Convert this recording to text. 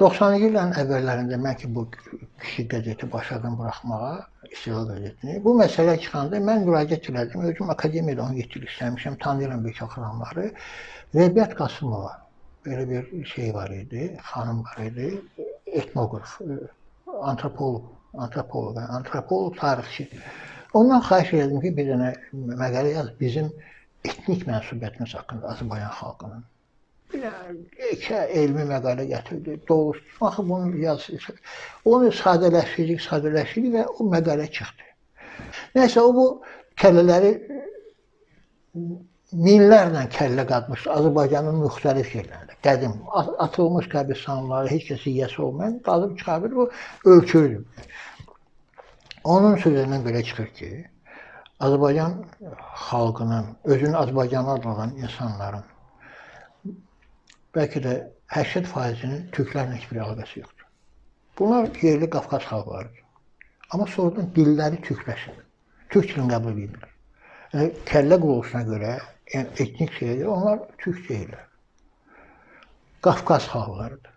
90-cı illərin əvvəllərində mən ki, bu kiçik qəzeti başladım buraxmağa, İstiqlal qəzetini. Bu məsələ çıxanda mən müraciət elədim. Özüm akademiyada 17 il işləmişəm, tanıyıram bir çox adamları. Rəbiət Qasımova, belə bir şey var idi, xanım var idi, etnoqraf, antropoloq, tarixçi. Ondan xahiş elədim ki, bir dənə məqalə yaz bizim etnik mənsubiyyətimiz haqqında Azərbaycan xalqının. Bir elmi məqalə gətirdi, doğrusu. Baxın, bunu yazdı. Onu sadələşdirdik və o məqalə çıxdı. Nəysə, o bu kəllələri minlərlə kəllə qatmışdı Azərbaycanın müxtəlif yerlərində. Qədim, atılmış qəbristanlıları, heç kəs yiyəsi olmayan, qazıb çıxardır, bu ölçürdür. Onun sözündən belə çıxır ki, Azərbaycan xalqının, özünü Azərbaycanlı adlanan insanların bəlkə də 80%-nin türklərlə heç bir əlaqəsi yoxdur. Bunlar yerli Qafqaz xalqlarıdır. Amma sonradan dilləri türkləşir. Türk dilini qəbul edirlər. Yəni, kəllə quruluşuna görə, yəni etnik şeyə görə onlar türk deyirlər. Qafqaz xalqlarıdır.